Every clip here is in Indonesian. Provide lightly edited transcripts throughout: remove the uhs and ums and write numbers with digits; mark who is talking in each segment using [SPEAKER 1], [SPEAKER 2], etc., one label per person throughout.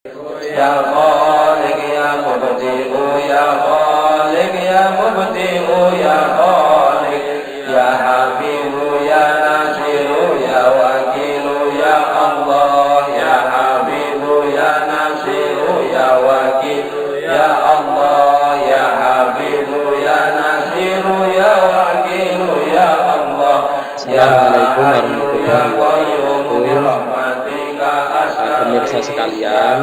[SPEAKER 1] Ya Khaliq ya Mubdi'u ya Khaliq ya Mubdi'u ya Khaliq ya Habibu ya Nasiru ya Wakilu ya Allah ya Habibu ya Nasiru ya Wakilu ya Allah ya Habibu ya Nasiru ya Wakilu ya Allah ya
[SPEAKER 2] Assalamualaikum warahmatullahi wabarakatuh. Pemirsa sekalian,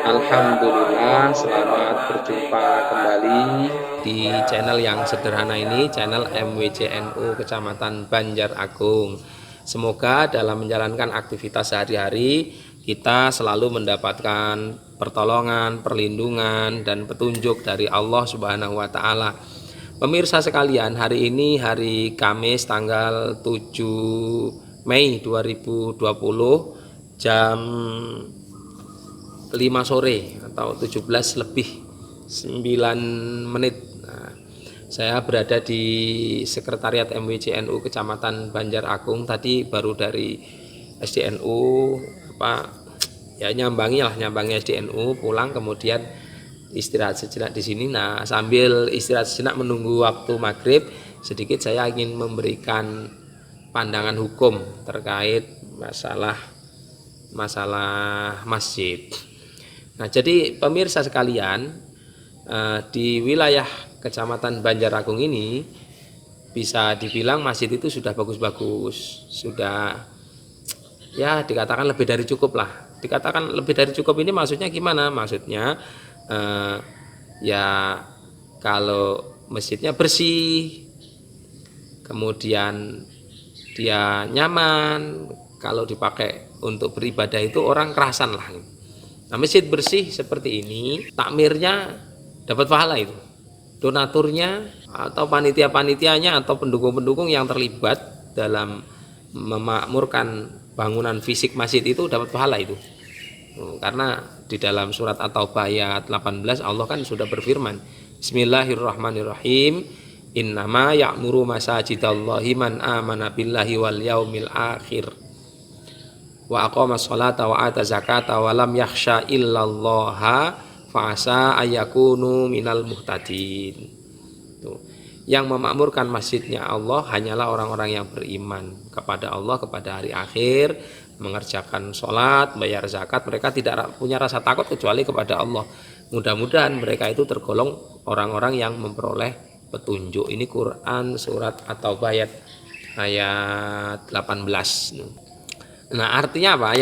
[SPEAKER 2] alhamdulillah selamat berjumpa kembali di channel yang sederhana ini, channel MWCNU Kecamatan Banjar Agung. Semoga dalam menjalankan aktivitas sehari-hari kita selalu mendapatkan pertolongan, perlindungan dan petunjuk dari Allah Subhanahu wa taala. Pemirsa sekalian, hari ini hari Kamis tanggal 7 Mei 2020 jam 5 sore atau 17 lebih 9 menit. Nah, saya berada di sekretariat MWCNU Kecamatan Banjar Agung. Tadi baru dari SDNU nyambangi SDNU, pulang kemudian istirahat sejenak di sini. Nah, sambil istirahat sejenak menunggu waktu maghrib, sedikit saya ingin memberikan pandangan hukum terkait masalah masjid. Nah, jadi pemirsa sekalian, di wilayah Kecamatan Banjar Agung ini bisa dibilang masjid itu sudah bagus-bagus, sudah ya dikatakan lebih dari cukup lah. Dikatakan lebih dari cukup ini maksudnya gimana? Maksudnya ya kalau masjidnya bersih, kemudian dia nyaman, kalau dipakai untuk beribadah itu orang kerasan lah. Nah, masjid bersih seperti ini, takmirnya dapat pahala itu, donaturnya atau panitia-panitianya atau pendukung-pendukung yang terlibat dalam memakmurkan bangunan fisik masjid itu dapat pahala itu. Karena di dalam surat At-Taubah ayat 18 Allah kan sudah berfirman, Bismillahirrahmanirrahim, innama ya'muru masajidallahi man amana billahi wal yaumil akhir wa aqamas sholata wa ata zakata wa lam yakhsha illallaha fa'asa ayyakunu minal muhtadin. Tuh. Yang memakmurkan masjidnya Allah hanyalah orang-orang yang beriman kepada Allah, kepada hari akhir, mengerjakan sholat, bayar zakat. Mereka tidak punya rasa takut kecuali kepada Allah. Mudah-mudahan mereka itu tergolong orang-orang yang memperoleh petunjuk. Ini Quran surat At-Taubah ayat 18. Nah, artinya apa?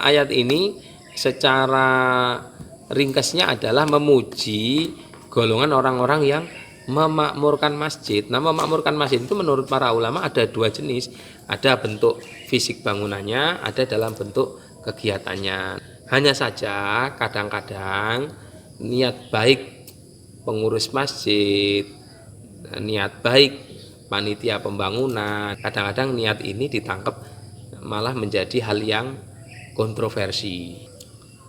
[SPEAKER 2] Ayat ini secara ringkasnya adalah memuji golongan orang-orang yang memakmurkan masjid. Nah, memakmurkan masjid itu menurut para ulama ada dua jenis. Ada bentuk fisik bangunannya, ada dalam bentuk kegiatannya. Hanya saja kadang-kadang niat baik pengurus masjid, niat baik panitia pembangunan, kadang-kadang niat ini ditangkap malah menjadi hal yang kontroversi.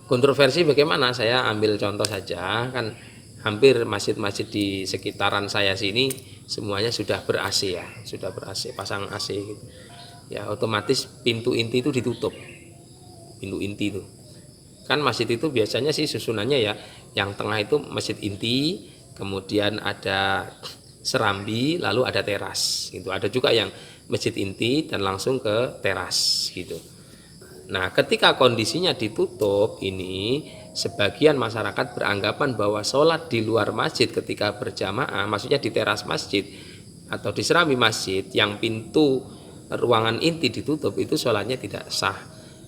[SPEAKER 2] Kontroversi bagaimana? Saya ambil contoh saja, kan hampir masjid-masjid di sekitaran saya sini semuanya sudah ber-AC ya, sudah ber-AC, pasang AC gitu. Ya, otomatis pintu inti itu ditutup. Pintu inti itu. Kan masjid itu biasanya sih susunannya ya, yang tengah itu masjid inti, kemudian ada serambi, lalu ada teras gitu. Ada juga yang masjid inti dan langsung ke teras gitu. Nah, ketika kondisinya ditutup ini, sebagian masyarakat beranggapan bahwa sholat di luar masjid ketika berjamaah, maksudnya di teras masjid atau di serambi masjid yang pintu ruangan inti ditutup, itu sholatnya tidak sah.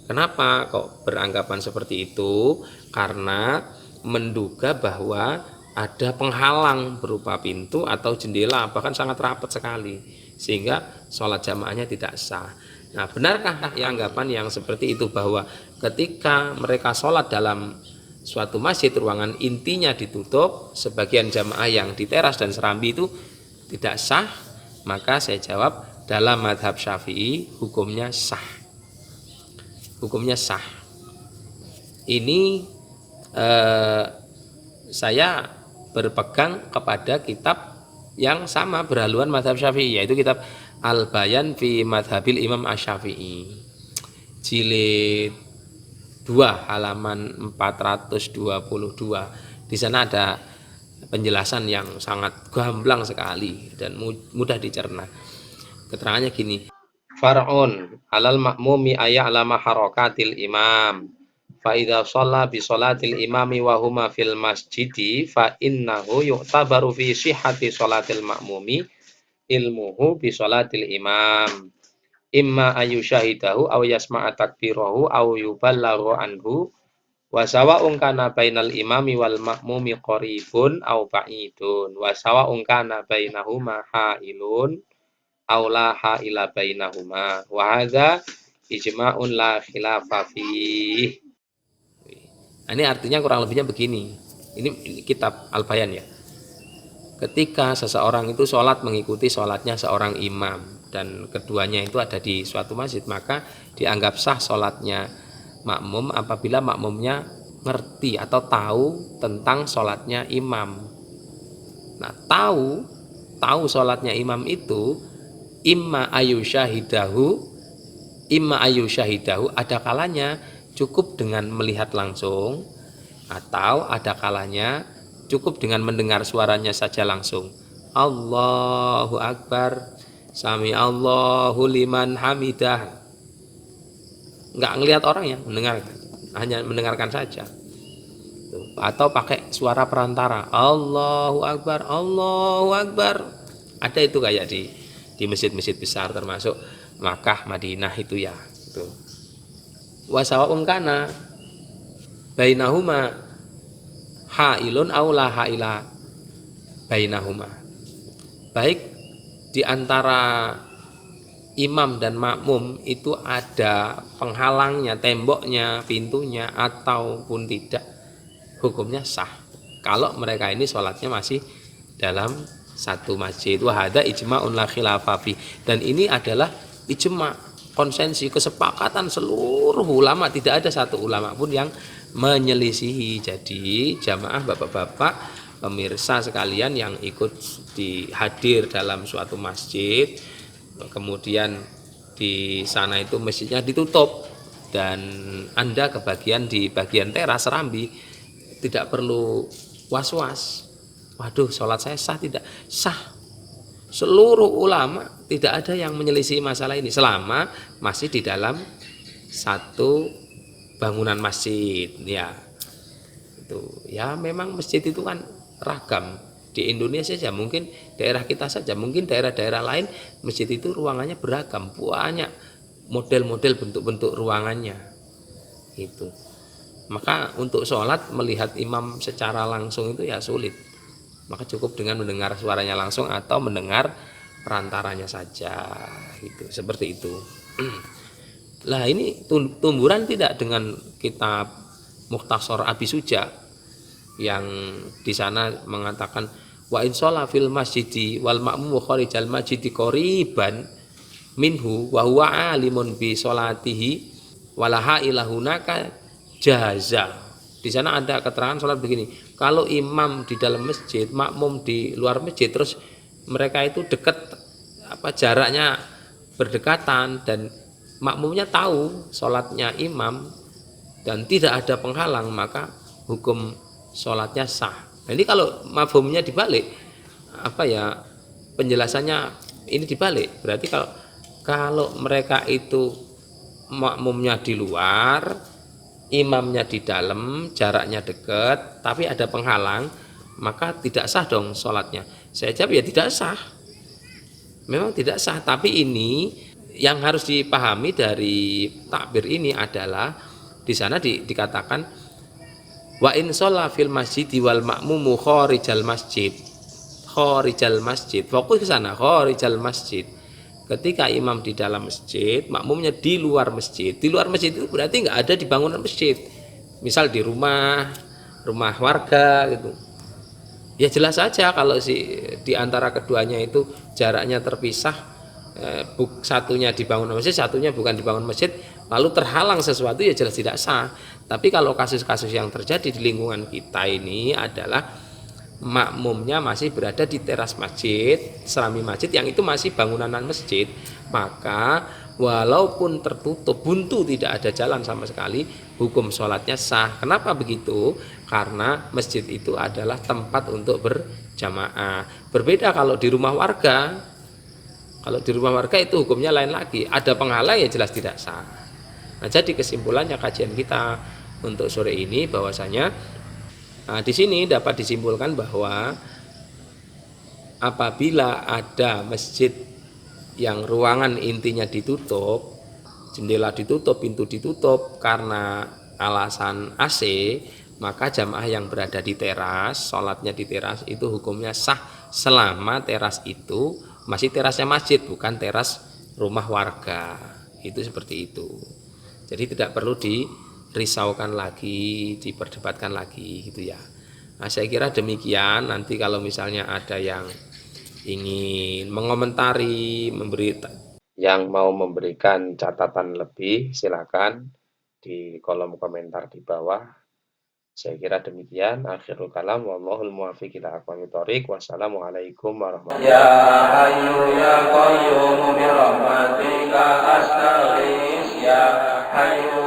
[SPEAKER 2] Kenapa kok beranggapan seperti itu? Karena menduga bahwa ada penghalang berupa pintu atau jendela, bahkan sangat rapat sekali, sehingga sholat jamaahnya tidak sah. Nah, benarkah anggapan yang seperti itu, bahwa ketika mereka sholat dalam suatu masjid ruangan intinya ditutup, sebagian jamaah yang di teras dan serambi itu tidak sah? Maka saya jawab, dalam mazhab Syafi'i hukumnya sah. Hukumnya sah. Ini saya berpegang kepada kitab yang sama berhaluan mazhab Syafi'i, yaitu kitab Al-Bayan fi Madhabil Imam Asy-Syafi'i, jilid 2 halaman 422. Di sana ada penjelasan yang sangat gamblang sekali dan mudah dicerna. Keterangannya gini. Far'un alal ma'mumi aya'lama harakatil imam. Fa idza shalla bi sholatil imami wa huma fil masjidi fa innahu yu'tabaru fi sihhati sholatil ma'mumi ilmuhu bi sholatil imam. Imma ayu syahidahu aw yasma'a takbirahu aw yubalaghu anhu wa sawa'un kana bainal imami wal ma'mumi qaribun aw ba'idun wa sawa'un kana bainahuma ha'ilun aw la ha'ila bainahuma wa hadza ijma'un la khilafa fih. Ini artinya kurang lebihnya begini. Ini kitab Al-Bayan ya. Ketika seseorang itu sholat mengikuti sholatnya seorang imam dan keduanya itu ada di suatu masjid, maka dianggap sah sholatnya makmum apabila makmumnya ngerti atau tahu tentang sholatnya imam. Nah, tahu sholatnya imam itu imma ayu syahidahu ada kalanya cukup dengan melihat langsung atau ada kalanya cukup dengan mendengar suaranya saja langsung. Allahu Akbar, Sami Allahu liman hamidah. Enggak ngelihat orang yang mendengarkan, hanya mendengarkan saja. Atau pakai suara perantara, Allahu Akbar, Allahu Akbar. Ada itu kayak di masjid-masjid besar termasuk Makkah, Madinah itu ya. Itu. Wa sawa'un kana bainahuma ha'ilun aw la ha'ila bainahuma. Baik di antara imam dan makmum itu ada penghalangnya, temboknya, pintunya ataupun tidak, hukumnya sah. Kalau mereka ini sholatnya masih dalam satu masjid. Wa hadza ijma'un la khilafa fi. Dan ini adalah ijma', konsensi, kesepakatan seluruh ulama, tidak ada satu ulama pun yang menyelisihi. Jadi jamaah bapak-bapak pemirsa sekalian yang ikut hadir dalam suatu masjid, kemudian di sana itu masjidnya ditutup dan Anda kebagian di bagian teras Serambi, tidak perlu was-was. Waduh, sholat saya sah tidak? Sah. Seluruh ulama tidak ada yang menyelisih masalah ini selama masih di dalam satu bangunan masjid ya. Itu ya, memang masjid itu kan ragam. Di Indonesia saja, mungkin daerah kita saja, mungkin daerah-daerah lain masjid itu ruangannya beragam, banyak model-model bentuk-bentuk ruangannya. Itu. Maka untuk sholat melihat imam secara langsung itu ya sulit. Maka cukup dengan mendengar suaranya langsung atau mendengar perantaranya saja, gitu, seperti itu. Lah ini tumburan tidak dengan kitab Mukhtasar Abi Suja yang di sana mengatakan wa in sholla fil masjidi wal ma'mum kharijal masjidi qoriban minhu wa huwa alimun bi sholatihi walaha ilahunaka jaza. Di sana ada keterangan sholat begini, kalau imam di dalam masjid, makmum di luar masjid, terus mereka itu dekat, jaraknya berdekatan dan makmumnya tahu sholatnya imam dan tidak ada penghalang, maka hukum sholatnya sah. Nah, ini kalau mafhumnya dibalik, penjelasannya ini dibalik, berarti kalau mereka itu makmumnya di luar, imamnya di dalam, jaraknya dekat, tapi ada penghalang, maka tidak sah dong sholatnya. Saya jawab ya tidak sah. Memang tidak sah, tapi ini yang harus dipahami dari takbir ini adalah di sana dikatakan wa in sholla fil masjid wal ma'mumu kharijal masjid. Fokus ke sana, kharijal masjid. Ketika imam di dalam masjid, makmumnya di luar masjid. Di luar masjid itu berarti nggak ada di bangunan masjid. Misal di rumah warga gitu. Ya jelas saja kalau di antara keduanya itu jaraknya terpisah, satunya di bangunan masjid, satunya bukan di bangunan masjid, lalu terhalang sesuatu, ya jelas tidak sah. Tapi kalau kasus-kasus yang terjadi di lingkungan kita ini adalah makmumnya masih berada di teras masjid, serambi masjid yang itu masih bangunan masjid, maka walaupun tertutup buntu, tidak ada jalan sama sekali, hukum sholatnya sah. Kenapa begitu? Karena masjid itu adalah tempat untuk berjamaah. Berbeda kalau di rumah warga. Kalau di rumah warga itu hukumnya lain lagi. Ada penghalang ya jelas tidak sah. Nah, jadi kesimpulannya kajian kita untuk sore ini bahwasanya di sini dapat disimpulkan bahwa apabila ada masjid yang ruangan intinya ditutup, jendela ditutup, pintu ditutup karena alasan AC, maka jamaah yang berada di teras, sholatnya di teras itu hukumnya sah selama teras itu masih terasnya masjid, bukan teras rumah warga. Itu seperti itu. Jadi tidak perlu dirisaukan lagi, diperdebatkan lagi gitu ya. Nah, saya kira demikian. Nanti kalau misalnya ada yang ingin mengomentari, yang mau memberikan catatan lebih, silakan di kolom komentar di bawah. Saya kira demikian. Akhirul kalam. Wallahul muwaffiq ila aqwamit thoriq. Wassalamualaikum warahmatullahi
[SPEAKER 1] Ya Hayyu ya Qayyum bi rahmatika astaghits ya Hayyu